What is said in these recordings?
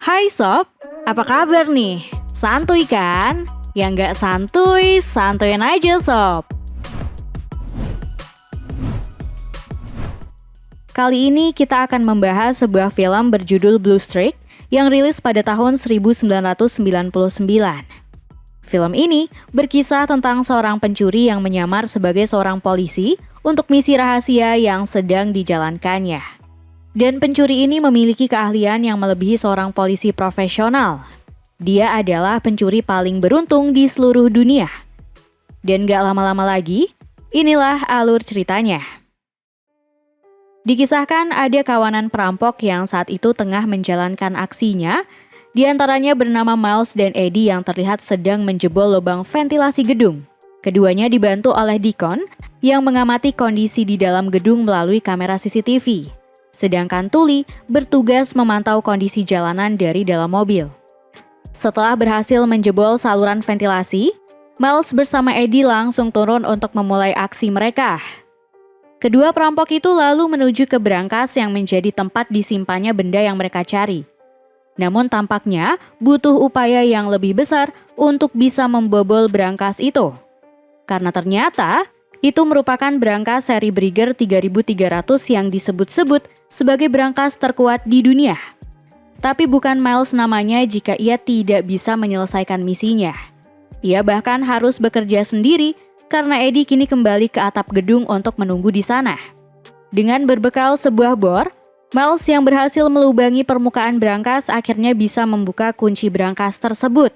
Hai Sob, apa kabar nih? Santuy kan? Yang nggak santuy, santuyin aja Sob. Kali ini kita akan membahas sebuah film berjudul Blue Streak yang rilis pada tahun 1999. Film ini berkisah tentang seorang pencuri yang menyamar sebagai seorang polisi untuk misi rahasia yang sedang dijalankannya. Dan pencuri ini memiliki keahlian yang melebihi seorang polisi profesional. Dia adalah pencuri paling beruntung di seluruh dunia. Dan gak lama-lama lagi, inilah alur ceritanya. Dikisahkan ada kawanan perampok yang saat itu tengah menjalankan aksinya, di antaranya bernama Miles dan Eddie yang terlihat sedang menjebol lubang ventilasi gedung. Keduanya dibantu oleh Deacon yang mengamati kondisi di dalam gedung melalui kamera CCTV. Sedangkan Tully bertugas memantau kondisi jalanan dari dalam mobil. Setelah berhasil menjebol saluran ventilasi, Miles bersama Eddie langsung turun untuk memulai aksi mereka. Kedua perampok itu lalu menuju ke brankas yang menjadi tempat disimpannya benda yang mereka cari. Namun tampaknya butuh upaya yang lebih besar untuk bisa membobol brankas itu. Karena ternyata itu merupakan brankas seri Brigger 3300 yang disebut-sebut sebagai brankas terkuat di dunia. Tapi bukan Miles namanya jika ia tidak bisa menyelesaikan misinya. Ia bahkan harus bekerja sendiri karena Eddie kini kembali ke atap gedung untuk menunggu di sana. Dengan berbekal sebuah bor, Miles yang berhasil melubangi permukaan brankas akhirnya bisa membuka kunci brankas tersebut.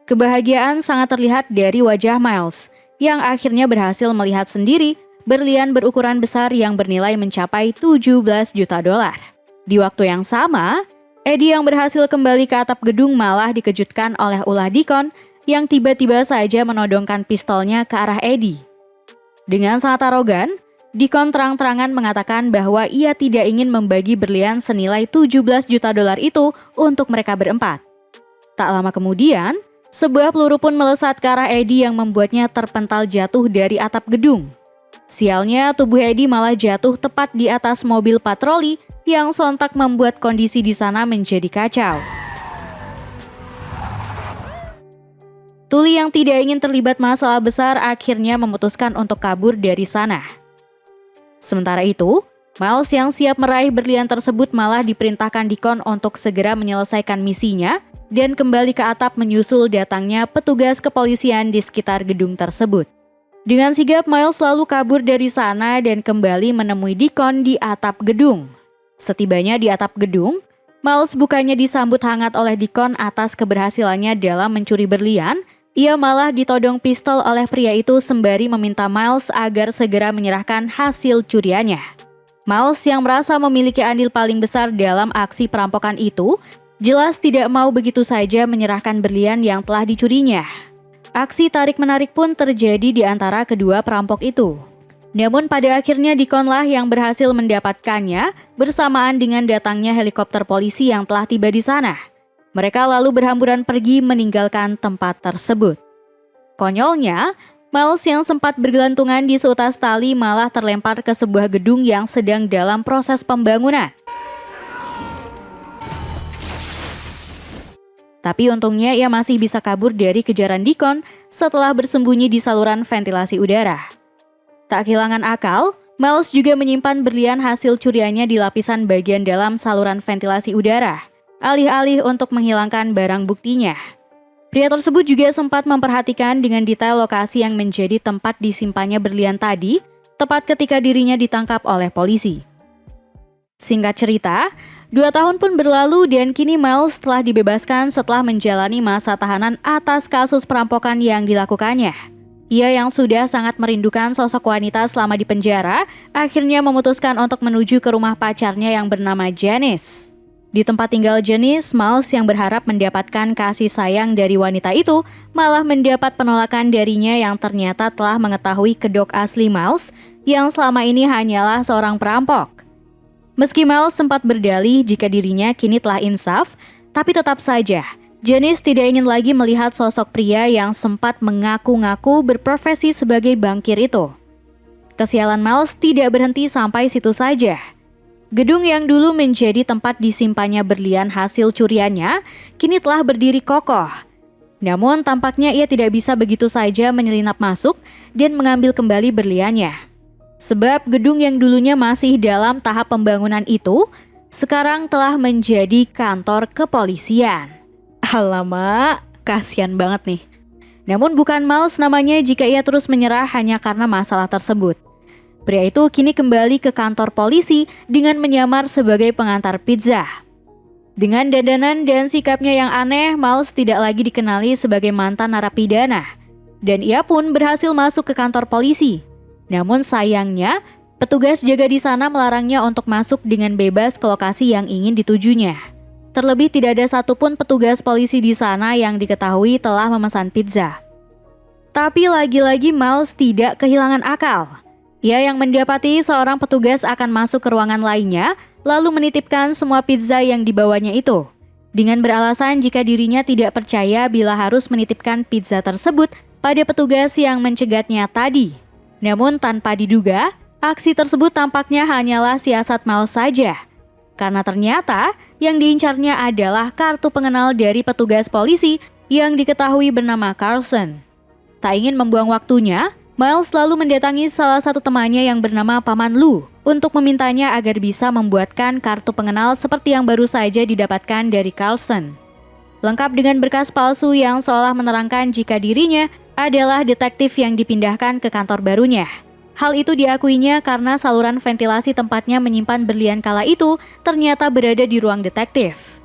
Kebahagiaan sangat terlihat dari wajah Miles, yang akhirnya berhasil melihat sendiri berlian berukuran besar yang bernilai mencapai 17 juta dolar. Di waktu yang sama, Eddie yang berhasil kembali ke atap gedung malah dikejutkan oleh ulah Deacon yang tiba-tiba saja menodongkan pistolnya ke arah Eddie. Dengan sangat arogan, Deacon terang-terangan mengatakan bahwa ia tidak ingin membagi berlian senilai 17 juta dolar itu untuk mereka berempat. Tak lama kemudian, sebuah peluru pun melesat ke arah Eddie yang membuatnya terpental jatuh dari atap gedung. Sialnya, tubuh Eddie malah jatuh tepat di atas mobil patroli yang sontak membuat kondisi di sana menjadi kacau. Tully yang tidak ingin terlibat masalah besar akhirnya memutuskan untuk kabur dari sana. Sementara itu, Miles yang siap meraih berlian tersebut malah diperintahkan Deacon untuk segera menyelesaikan misinya dan kembali ke atap menyusul datangnya petugas kepolisian di sekitar gedung tersebut. Dengan sigap Miles lalu kabur dari sana dan kembali menemui Deacon di atap gedung. Setibanya di atap gedung, Miles bukannya disambut hangat oleh Deacon atas keberhasilannya dalam mencuri berlian. Ia malah ditodong pistol oleh pria itu sembari meminta Miles agar segera menyerahkan hasil curiannya. Miles yang merasa memiliki andil paling besar dalam aksi perampokan itu, jelas tidak mau begitu saja menyerahkan berlian yang telah dicurinya. Aksi tarik-menarik pun terjadi di antara kedua perampok itu. Namun pada akhirnya Deaconlah yang berhasil mendapatkannya bersamaan dengan datangnya helikopter polisi yang telah tiba di sana. Mereka lalu berhamburan pergi meninggalkan tempat tersebut. Konyolnya, Miles yang sempat bergelantungan di seutas tali malah terlempar ke sebuah gedung yang sedang dalam proses pembangunan. Tapi untungnya ia masih bisa kabur dari kejaran Deacon setelah bersembunyi di saluran ventilasi udara. Tak kehilangan akal, Miles juga menyimpan berlian hasil curiannya di lapisan bagian dalam saluran ventilasi udara, alih-alih untuk menghilangkan barang buktinya. Pria tersebut juga sempat memperhatikan dengan detail lokasi yang menjadi tempat disimpannya berlian tadi, tepat ketika dirinya ditangkap oleh polisi. Singkat cerita, 2 tahun pun berlalu dan kini Miles telah dibebaskan setelah menjalani masa tahanan atas kasus perampokan yang dilakukannya. Ia yang sudah sangat merindukan sosok wanita selama di penjara, akhirnya memutuskan untuk menuju ke rumah pacarnya yang bernama Janice. Di tempat tinggal Janice, Miles yang berharap mendapatkan kasih sayang dari wanita itu malah mendapat penolakan darinya yang ternyata telah mengetahui kedok asli Miles yang selama ini hanyalah seorang perampok. Meski Miles sempat berdalih jika dirinya kini telah insaf, tapi tetap saja Janice tidak ingin lagi melihat sosok pria yang sempat mengaku-ngaku berprofesi sebagai bankir itu. Kesialan Miles tidak berhenti sampai situ saja. Gedung yang dulu menjadi tempat disimpannya berlian hasil curiannya, kini telah berdiri kokoh. Namun tampaknya ia tidak bisa begitu saja menyelinap masuk dan mengambil kembali berliannya. Sebab gedung yang dulunya masih dalam tahap pembangunan itu, sekarang telah menjadi kantor kepolisian. Alamak, kasihan banget nih. Namun bukan Miles namanya jika ia terus menyerah hanya karena masalah tersebut. Pria itu kini kembali ke kantor polisi dengan menyamar sebagai pengantar pizza. Dengan dandanan dan sikapnya yang aneh, Miles tidak lagi dikenali sebagai mantan narapidana. Dan ia pun berhasil masuk ke kantor polisi. Namun sayangnya, petugas jaga di sana melarangnya untuk masuk dengan bebas ke lokasi yang ingin ditujunya. Terlebih tidak ada satupun petugas polisi di sana yang diketahui telah memesan pizza. Tapi lagi-lagi Miles tidak kehilangan akal. Ia yang mendapati seorang petugas akan masuk ke ruangan lainnya, lalu menitipkan semua pizza yang dibawanya itu. Dengan beralasan jika dirinya tidak percaya bila harus menitipkan pizza tersebut pada petugas yang mencegatnya tadi. Namun tanpa diduga, aksi tersebut tampaknya hanyalah siasat Miles saja. Karena ternyata yang diincarnya adalah kartu pengenal dari petugas polisi yang diketahui bernama Carlson. Tak ingin membuang waktunya, Miles lalu mendatangi salah satu temannya yang bernama Paman Lu untuk memintanya agar bisa membuatkan kartu pengenal seperti yang baru saja didapatkan dari Carlson. Lengkap dengan berkas palsu yang seolah menerangkan jika dirinya adalah detektif yang dipindahkan ke kantor barunya. Hal itu diakuinya karena saluran ventilasi tempatnya menyimpan berlian kala itu ternyata berada di ruang detektif.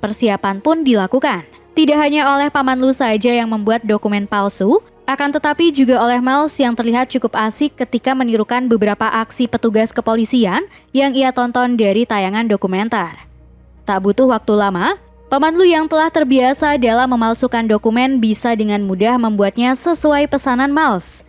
Persiapan pun dilakukan. Tidak hanya oleh Paman Lu saja yang membuat dokumen palsu, akan tetapi juga oleh Miles yang terlihat cukup asik ketika menirukan beberapa aksi petugas kepolisian yang ia tonton dari tayangan dokumenter. Tak butuh waktu lama, Paman Lu yang telah terbiasa dalam memalsukan dokumen bisa dengan mudah membuatnya sesuai pesanan Miles.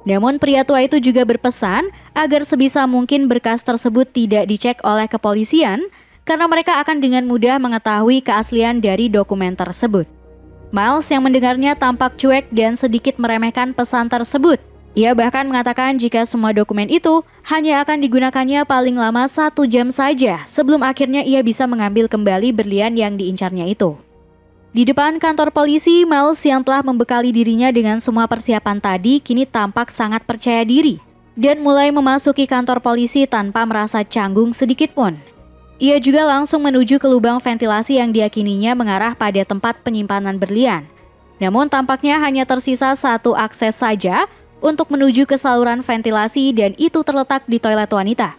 Namun pria tua itu juga berpesan agar sebisa mungkin berkas tersebut tidak dicek oleh kepolisian karena mereka akan dengan mudah mengetahui keaslian dari dokumen tersebut. Miles yang mendengarnya tampak cuek dan sedikit meremehkan pesan tersebut. Ia bahkan mengatakan jika semua dokumen itu hanya akan digunakannya paling lama 1 jam saja sebelum akhirnya ia bisa mengambil kembali berlian yang diincarnya itu. Di depan kantor polisi, Miles yang telah membekali dirinya dengan semua persiapan tadi kini tampak sangat percaya diri dan mulai memasuki kantor polisi tanpa merasa canggung sedikit pun. Ia juga langsung menuju ke lubang ventilasi yang diyakininya mengarah pada tempat penyimpanan berlian. Namun tampaknya hanya tersisa satu akses saja untuk menuju ke saluran ventilasi dan itu terletak di toilet wanita.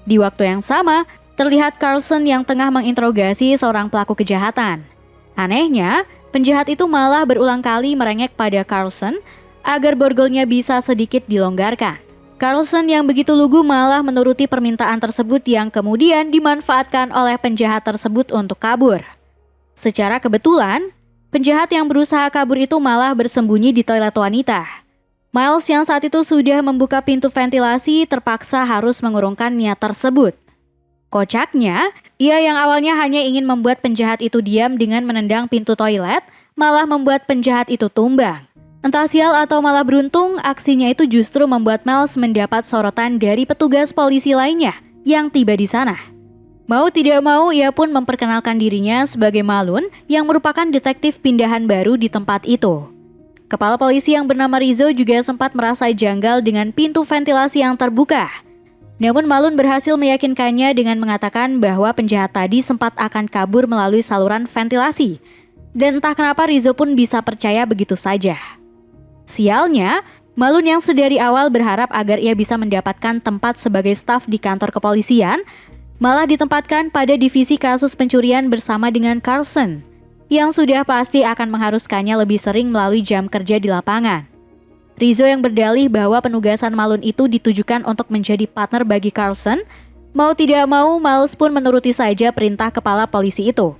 Di waktu yang sama, terlihat Carlson yang tengah menginterogasi seorang pelaku kejahatan. Anehnya, penjahat itu malah berulang kali merengek pada Carlson agar borgolnya bisa sedikit dilonggarkan. Carlson yang begitu lugu malah menuruti permintaan tersebut yang kemudian dimanfaatkan oleh penjahat tersebut untuk kabur. Secara kebetulan, penjahat yang berusaha kabur itu malah bersembunyi di toilet wanita. Miles yang saat itu sudah membuka pintu ventilasi terpaksa harus mengurungkan niat tersebut. Kocaknya, ia yang awalnya hanya ingin membuat penjahat itu diam dengan menendang pintu toilet, malah membuat penjahat itu tumbang. Entah sial atau malah beruntung, aksinya itu justru membuat Miles mendapat sorotan dari petugas polisi lainnya yang tiba di sana. Mau tidak mau, ia pun memperkenalkan dirinya sebagai Malun yang merupakan detektif pindahan baru di tempat itu. Kepala polisi yang bernama Rizzo juga sempat merasa janggal dengan pintu ventilasi yang terbuka. Namun Malun berhasil meyakinkannya dengan mengatakan bahwa penjahat tadi sempat akan kabur melalui saluran ventilasi. Dan entah kenapa Rizzo pun bisa percaya begitu saja. Sialnya, Malun yang sedari awal berharap agar ia bisa mendapatkan tempat sebagai staf di kantor kepolisian, malah ditempatkan pada divisi kasus pencurian bersama dengan Carlson, yang sudah pasti akan mengharuskannya lebih sering melalui jam kerja di lapangan. Rizzo yang berdalih bahwa penugasan Malun itu ditujukan untuk menjadi partner bagi Carlson, mau tidak mau Miles pun menuruti saja perintah kepala polisi itu.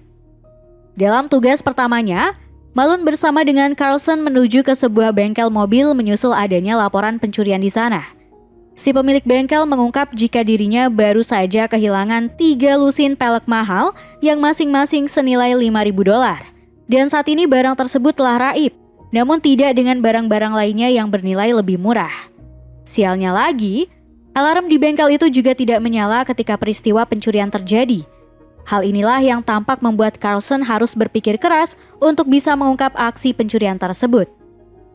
Dalam tugas pertamanya, Malun bersama dengan Carlson menuju ke sebuah bengkel mobil menyusul adanya laporan pencurian di sana. Si pemilik bengkel mengungkap jika dirinya baru saja kehilangan 3 lusin pelek mahal yang masing-masing senilai $5.000. Dan saat ini barang tersebut telah raib, namun tidak dengan barang-barang lainnya yang bernilai lebih murah. Sialnya lagi, Alarm di bengkel itu juga tidak menyala ketika peristiwa pencurian terjadi. Hal inilah yang tampak membuat Carlson harus berpikir keras untuk bisa mengungkap aksi pencurian tersebut.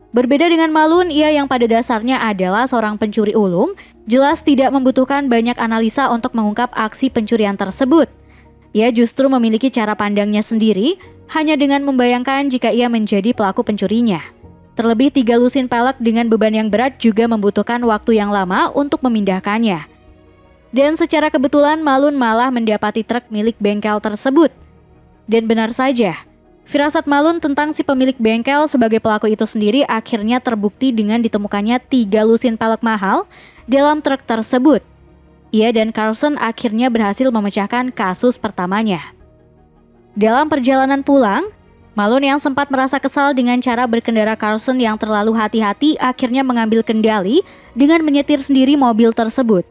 Berbeda dengan Malun, ia yang pada dasarnya adalah seorang pencuri ulung, jelas tidak membutuhkan banyak analisa untuk mengungkap aksi pencurian tersebut. Ia justru memiliki cara pandangnya sendiri, hanya dengan membayangkan jika ia menjadi pelaku pencurinya. Terlebih 3 lusin pelek dengan beban yang berat juga membutuhkan waktu yang lama untuk memindahkannya. Dan secara kebetulan Malun malah mendapati truk milik bengkel tersebut. Dan benar saja, firasat Malun tentang si pemilik bengkel sebagai pelaku itu sendiri akhirnya terbukti dengan ditemukannya 3 lusin pelek mahal dalam truk tersebut. Ia dan Carlson akhirnya berhasil memecahkan kasus pertamanya. Dalam perjalanan pulang, Malun yang sempat merasa kesal dengan cara berkendara Carlson yang terlalu hati-hati akhirnya mengambil kendali dengan menyetir sendiri mobil tersebut.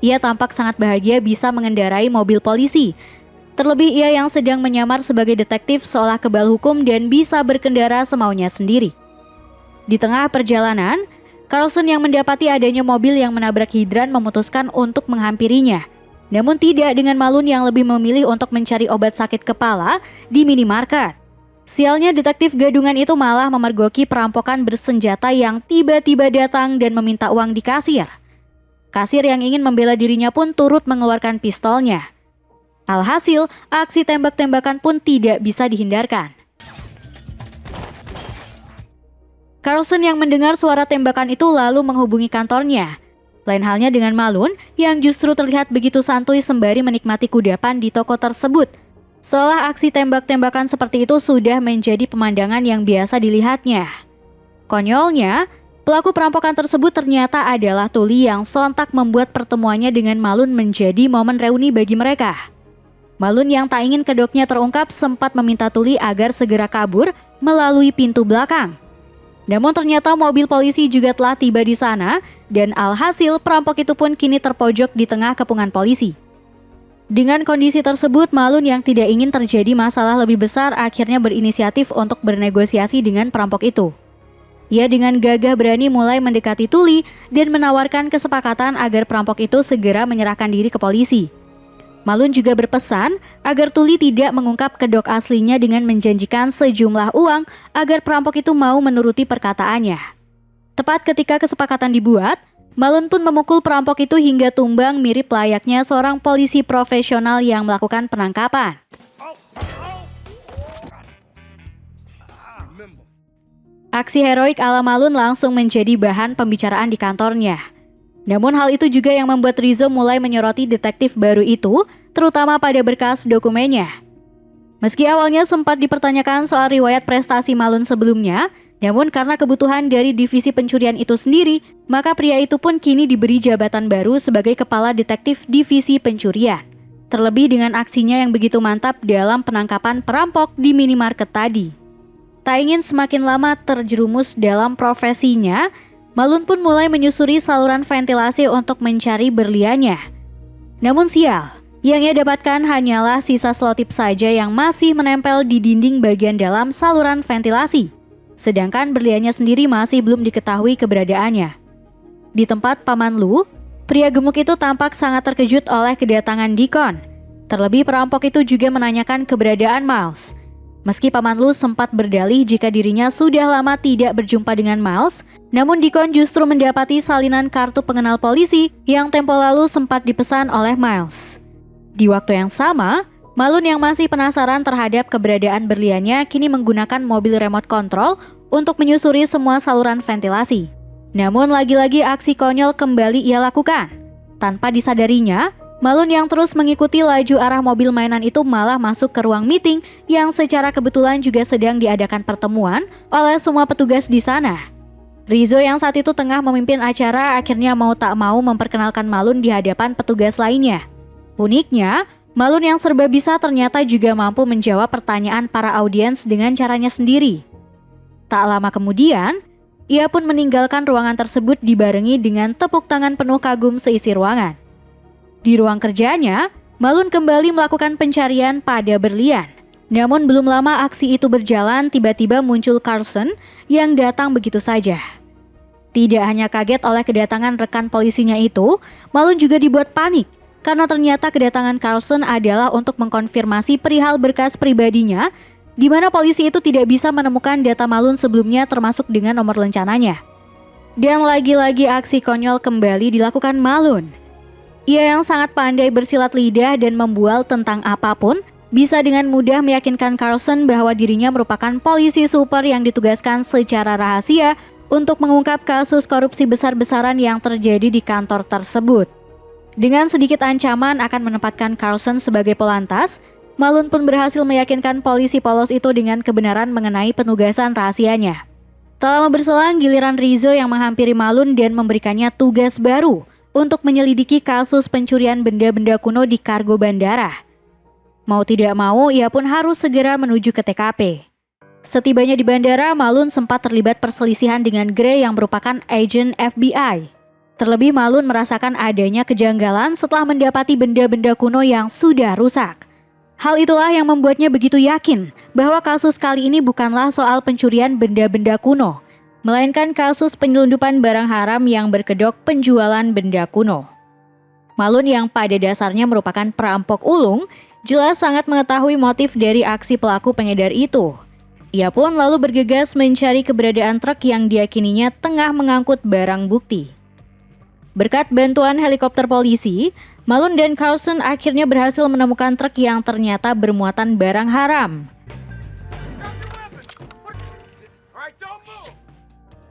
Ia tampak sangat bahagia bisa mengendarai mobil polisi. Terlebih ia yang sedang menyamar sebagai detektif seolah kebal hukum dan bisa berkendara semaunya sendiri. Di tengah perjalanan, Carlson yang mendapati adanya mobil yang menabrak hidran memutuskan untuk menghampirinya. Namun tidak dengan Malun yang lebih memilih untuk mencari obat sakit kepala di minimarket. Sialnya detektif gadungan itu malah memergoki perampokan bersenjata yang tiba-tiba datang dan meminta uang di kasir. Kasir yang ingin membela dirinya pun turut mengeluarkan pistolnya. Alhasil, aksi tembak-tembakan pun tidak bisa dihindarkan. Carlson yang mendengar suara tembakan itu lalu menghubungi kantornya. Lain halnya dengan Malun yang justru terlihat begitu santuy sembari menikmati kudapan di toko tersebut. Seolah aksi tembak-tembakan seperti itu sudah menjadi pemandangan yang biasa dilihatnya. Konyolnya, pelaku perampokan tersebut ternyata adalah tuli yang sontak membuat pertemuannya dengan Malun menjadi momen reuni bagi mereka. Malun yang tak ingin kedoknya terungkap sempat meminta tuli agar segera kabur melalui pintu belakang. Namun ternyata mobil polisi juga telah tiba di sana dan alhasil perampok itu pun kini terpojok di tengah kepungan polisi. Dengan kondisi tersebut, Malun yang tidak ingin terjadi masalah lebih besar akhirnya berinisiatif untuk bernegosiasi dengan perampok itu. Ia dengan gagah berani mulai mendekati tuli dan menawarkan kesepakatan agar perampok itu segera menyerahkan diri ke polisi. Malun juga berpesan agar tuli tidak mengungkap kedok aslinya dengan menjanjikan sejumlah uang agar perampok itu mau menuruti perkataannya. Tepat ketika kesepakatan dibuat, Malun pun memukul perampok itu hingga tumbang mirip layaknya seorang polisi profesional yang melakukan penangkapan. Aksi heroik ala Malun langsung menjadi bahan pembicaraan di kantornya. Namun hal itu juga yang membuat Rizzo mulai menyoroti detektif baru itu, terutama pada berkas dokumennya. Meski awalnya sempat dipertanyakan soal riwayat prestasi Malun sebelumnya, namun karena kebutuhan dari divisi pencurian itu sendiri, maka pria itu pun kini diberi jabatan baru sebagai kepala detektif divisi pencurian. Terlebih dengan aksinya yang begitu mantap dalam penangkapan perampok di minimarket tadi. Tak ingin semakin lama terjerumus dalam profesinya, Malun pun mulai menyusuri saluran ventilasi untuk mencari berliannya. Namun sial, yang ia dapatkan hanyalah sisa selotip saja yang masih menempel di dinding bagian dalam saluran ventilasi. Sedangkan berliannya sendiri masih belum diketahui keberadaannya. Di tempat Paman Lu, pria gemuk itu tampak sangat terkejut oleh kedatangan Deacon. Terlebih perampok itu juga menanyakan keberadaan Miles. Meski Paman Lu sempat berdalih jika dirinya sudah lama tidak berjumpa dengan Miles, namun Deacon justru mendapati salinan kartu pengenal polisi yang tempo lalu sempat dipesan oleh Miles. Di waktu yang sama, Malun yang masih penasaran terhadap keberadaan berliannya kini menggunakan mobil remote control untuk menyusuri semua saluran ventilasi. Namun lagi-lagi aksi konyol kembali ia lakukan. Tanpa disadarinya, Malun yang terus mengikuti laju arah mobil mainan itu malah masuk ke ruang meeting yang secara kebetulan juga sedang diadakan pertemuan oleh semua petugas di sana. Rizzo yang saat itu tengah memimpin acara akhirnya mau tak mau memperkenalkan Malun di hadapan petugas lainnya. Uniknya, Malun yang serba bisa ternyata juga mampu menjawab pertanyaan para audiens dengan caranya sendiri. Tak lama kemudian, ia pun meninggalkan ruangan tersebut dibarengi dengan tepuk tangan penuh kagum seisi ruangan. Di ruang kerjanya, Malun kembali melakukan pencarian pada berlian. Namun belum lama aksi itu berjalan, tiba-tiba muncul Carlson yang datang begitu saja. Tidak hanya kaget oleh kedatangan rekan polisinya itu, Malone juga dibuat panik karena ternyata kedatangan Carlson adalah untuk mengkonfirmasi perihal berkas pribadinya, di mana polisi itu tidak bisa menemukan data Malone sebelumnya termasuk dengan nomor lencananya. Dan lagi-lagi aksi konyol kembali dilakukan Malone. Ia yang sangat pandai bersilat lidah dan membual tentang apapun, bisa dengan mudah meyakinkan Carlson bahwa dirinya merupakan polisi super yang ditugaskan secara rahasia untuk mengungkap kasus korupsi besar-besaran yang terjadi di kantor tersebut. Dengan sedikit ancaman akan menempatkan Carlson sebagai pelantas, Malone pun berhasil meyakinkan polisi polos itu dengan kebenaran mengenai penugasan rahasianya. Tak lama berselang, giliran Rizzo yang menghampiri Malone dan memberikannya tugas baru untuk menyelidiki kasus pencurian benda-benda kuno di kargo bandara. Mau tidak mau, ia pun harus segera menuju ke TKP. Setibanya di bandara, Malone sempat terlibat perselisihan dengan Gray yang merupakan agen FBI. Terlebih Malone merasakan adanya kejanggalan setelah mendapati benda-benda kuno yang sudah rusak. Hal itulah yang membuatnya begitu yakin bahwa kasus kali ini bukanlah soal pencurian benda-benda kuno, melainkan kasus penyelundupan barang haram yang berkedok penjualan benda kuno. Malone yang pada dasarnya merupakan perampok ulung, jelas sangat mengetahui motif dari aksi pelaku pengedar itu. Ia pun lalu bergegas mencari keberadaan truk yang diyakininya tengah mengangkut barang bukti. Berkat bantuan helikopter polisi, Malone dan Carlson akhirnya berhasil menemukan truk yang ternyata bermuatan barang haram.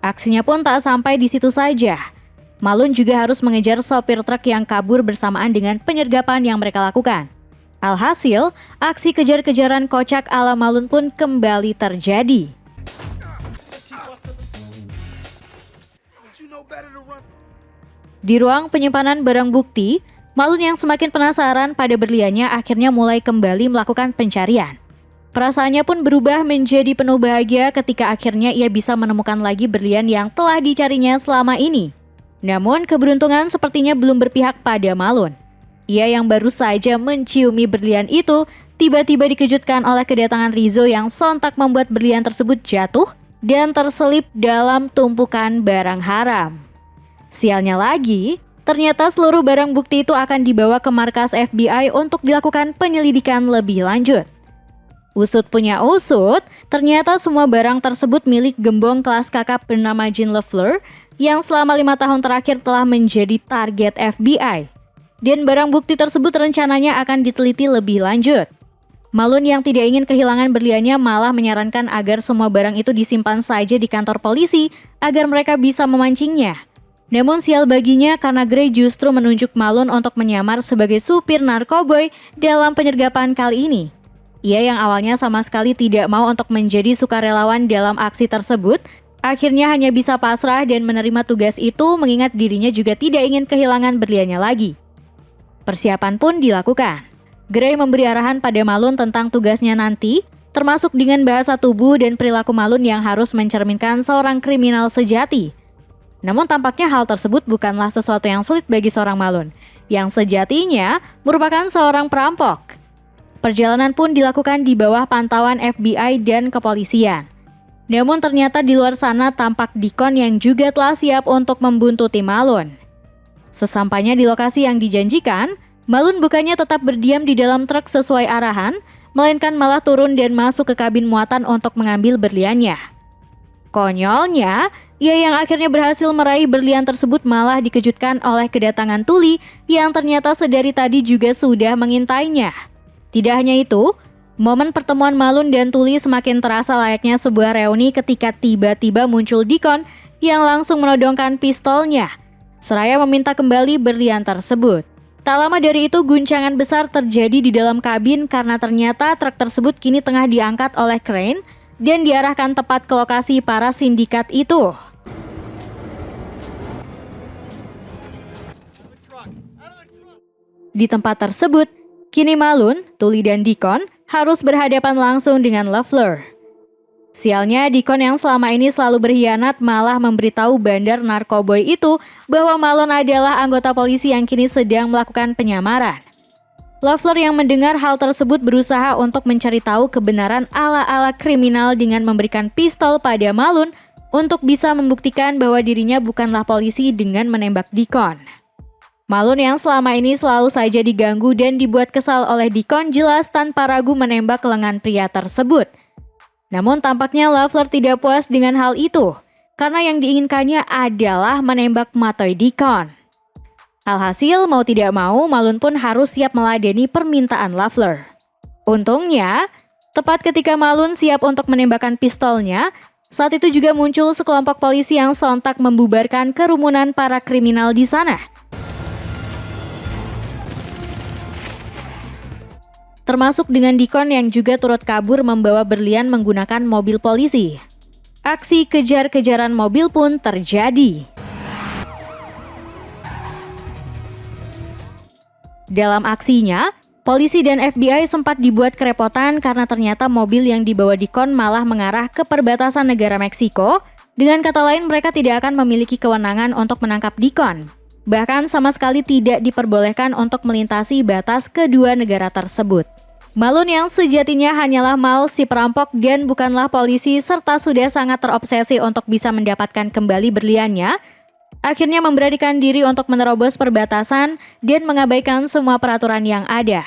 Aksinya pun tak sampai di situ saja. Malone juga harus mengejar sopir truk yang kabur bersamaan dengan penyergapan yang mereka lakukan. Alhasil, aksi kejar-kejaran kocak ala Malone pun kembali terjadi. Di ruang penyimpanan barang bukti, Malone yang semakin penasaran pada berliannya akhirnya mulai kembali melakukan pencarian. Perasaannya pun berubah menjadi penuh bahagia ketika akhirnya ia bisa menemukan lagi berlian yang telah dicarinya selama ini. Namun keberuntungan sepertinya belum berpihak pada Malone. Ia yang baru saja menciumi berlian itu tiba-tiba dikejutkan oleh kedatangan Rizzo yang sontak membuat berlian tersebut jatuh dan terselip dalam tumpukan barang haram. Sialnya lagi, ternyata seluruh barang bukti itu akan dibawa ke markas FBI untuk dilakukan penyelidikan lebih lanjut. Usut punya usut, ternyata semua barang tersebut milik gembong kelas kakap bernama Jean LaFleur yang selama 5 tahun terakhir telah menjadi target FBI. Dan barang bukti tersebut rencananya akan diteliti lebih lanjut. Malone yang tidak ingin kehilangan berliannya malah menyarankan agar semua barang itu disimpan saja di kantor polisi agar mereka bisa memancingnya. Namun sial baginya karena Gray justru menunjuk Malone untuk menyamar sebagai supir narkoboy dalam penyergapan kali ini. Ia yang awalnya sama sekali tidak mau untuk menjadi sukarelawan dalam aksi tersebut, akhirnya hanya bisa pasrah dan menerima tugas itu mengingat dirinya juga tidak ingin kehilangan berliannya lagi. Persiapan pun dilakukan. Gray memberi arahan pada Malone tentang tugasnya nanti, termasuk dengan bahasa tubuh dan perilaku Malone yang harus mencerminkan seorang kriminal sejati. Namun tampaknya hal tersebut bukanlah sesuatu yang sulit bagi seorang Malone, yang sejatinya merupakan seorang perampok. Perjalanan pun dilakukan di bawah pantauan FBI dan kepolisian. Namun ternyata di luar sana tampak Deacon yang juga telah siap untuk membuntuti Malone. Sesampainya di lokasi yang dijanjikan, Malone bukannya tetap berdiam di dalam truk sesuai arahan, melainkan malah turun dan masuk ke kabin muatan untuk mengambil berliannya. Konyolnya, ia yang akhirnya berhasil meraih berlian tersebut malah dikejutkan oleh kedatangan Tully yang ternyata sedari tadi juga sudah mengintainya. Tidak hanya itu, momen pertemuan Malone dan Tully semakin terasa layaknya sebuah reuni ketika tiba-tiba muncul Deacon yang langsung menodongkan pistolnya, seraya meminta kembali berlian tersebut. Tak lama dari itu guncangan besar terjadi di dalam kabin karena ternyata truk tersebut kini tengah diangkat oleh crane dan diarahkan tepat ke lokasi para sindikat itu. Di tempat tersebut, kini Malone, Tully dan Deacon harus berhadapan langsung dengan LaFleur. Sialnya, Deacon yang selama ini selalu berkhianat malah memberitahu bandar narkoboy itu bahwa Malone adalah anggota polisi yang kini sedang melakukan penyamaran. Loeffler yang mendengar hal tersebut berusaha untuk mencari tahu kebenaran ala-ala kriminal dengan memberikan pistol pada Malone untuk bisa membuktikan bahwa dirinya bukanlah polisi dengan menembak Deacon. Malone yang selama ini selalu saja diganggu dan dibuat kesal oleh Deacon jelas tanpa ragu menembak lengan pria tersebut. Namun tampaknya Loeffler tidak puas dengan hal itu, karena yang diinginkannya adalah menembak matoi Deacon. Alhasil, mau tidak mau, Malone pun harus siap meladeni permintaan Loeffler. Untungnya, tepat ketika Malone siap untuk menembakkan pistolnya, saat itu juga muncul sekelompok polisi yang sontak membubarkan kerumunan para kriminal di sana. Termasuk dengan Deacon yang juga turut kabur membawa berlian menggunakan mobil polisi. Aksi kejar-kejaran mobil pun terjadi. Dalam aksinya, polisi dan FBI sempat dibuat kerepotan karena ternyata mobil yang dibawa Deacon malah mengarah ke perbatasan negara Meksiko. Dengan kata lain, mereka tidak akan memiliki kewenangan untuk menangkap Deacon. Bahkan sama sekali tidak diperbolehkan untuk melintasi batas kedua negara tersebut. Malone yang sejatinya hanyalah Miles si perampok dan bukanlah polisi serta sudah sangat terobsesi untuk bisa mendapatkan kembali berliannya, akhirnya memberanikan diri untuk menerobos perbatasan dan mengabaikan semua peraturan yang ada.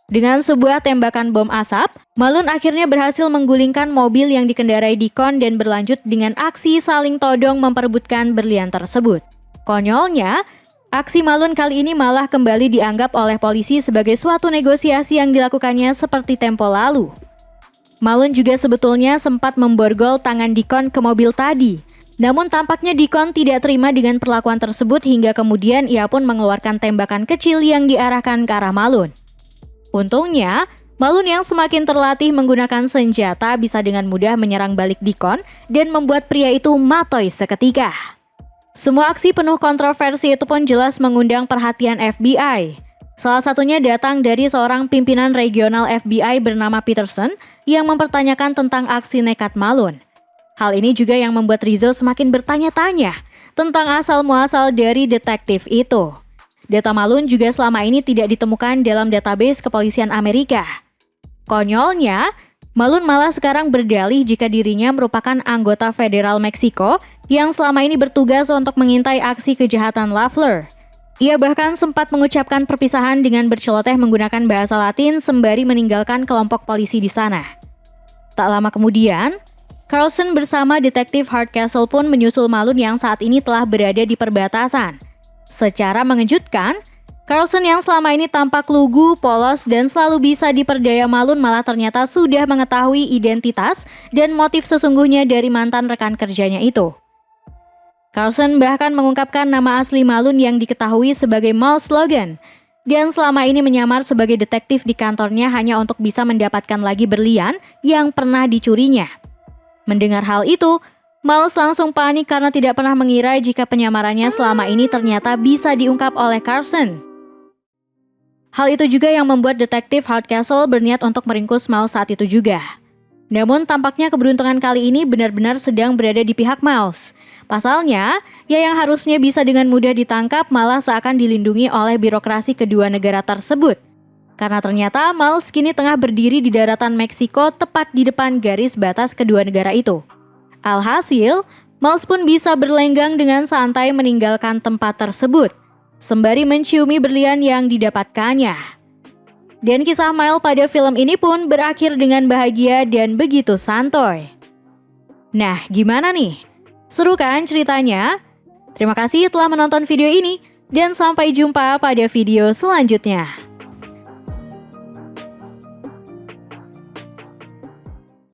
Dengan sebuah tembakan bom asap, Malone akhirnya berhasil menggulingkan mobil yang dikendarai Deacon dan berlanjut dengan aksi saling todong memperebutkan berlian tersebut. Konyolnya, aksi Malone kali ini malah kembali dianggap oleh polisi sebagai suatu negosiasi yang dilakukannya seperti tempo lalu. Malone juga sebetulnya sempat memborgol tangan Deacon ke mobil tadi. Namun tampaknya Deacon tidak terima dengan perlakuan tersebut hingga kemudian ia pun mengeluarkan tembakan kecil yang diarahkan ke arah Malone. Untungnya, Malone yang semakin terlatih menggunakan senjata bisa dengan mudah menyerang balik Deacon dan membuat pria itu matoi seketika. Semua aksi penuh kontroversi itu pun jelas mengundang perhatian FBI. Salah satunya datang dari seorang pimpinan regional FBI bernama Peterson yang mempertanyakan tentang aksi nekat Malone. Hal ini juga yang membuat Rizzo semakin bertanya-tanya tentang asal-muasal dari detektif itu. Data Malone juga selama ini tidak ditemukan dalam database kepolisian Amerika. Konyolnya, Malone malah sekarang berdalih jika dirinya merupakan anggota federal Meksiko yang selama ini bertugas untuk mengintai aksi kejahatan Loeffler. Ia bahkan sempat mengucapkan perpisahan dengan berceloteh menggunakan bahasa Latin sembari meninggalkan kelompok polisi di sana. Tak lama kemudian, Carlson bersama detektif Hardcastle pun menyusul Malone yang saat ini telah berada di perbatasan. Secara mengejutkan, Carlson yang selama ini tampak lugu, polos, dan selalu bisa diperdaya Malone malah ternyata sudah mengetahui identitas dan motif sesungguhnya dari mantan rekan kerjanya itu. Carlson bahkan mengungkapkan nama asli Malone yang diketahui sebagai Miles Logan, dan selama ini menyamar sebagai detektif di kantornya hanya untuk bisa mendapatkan lagi berlian yang pernah dicurinya. Mendengar hal itu, Miles langsung panik karena tidak pernah mengira jika penyamarannya selama ini ternyata bisa diungkap oleh Carlson. Hal itu juga yang membuat detektif Hardcastle berniat untuk meringkus Miles saat itu juga. Namun tampaknya keberuntungan kali ini benar-benar sedang berada di pihak Miles. Pasalnya, ia yang harusnya bisa dengan mudah ditangkap malah seakan dilindungi oleh birokrasi kedua negara tersebut. Karena ternyata Miles kini tengah berdiri di daratan Meksiko tepat di depan garis batas kedua negara itu. Alhasil, Miles pun bisa berlenggang dengan santai meninggalkan tempat tersebut, sembari menciumi berlian yang didapatkannya. Dan kisah Miles pada film ini pun berakhir dengan bahagia dan begitu santuy. Nah, gimana nih? Seru kan ceritanya? Terima kasih telah menonton video ini, dan sampai jumpa pada video selanjutnya.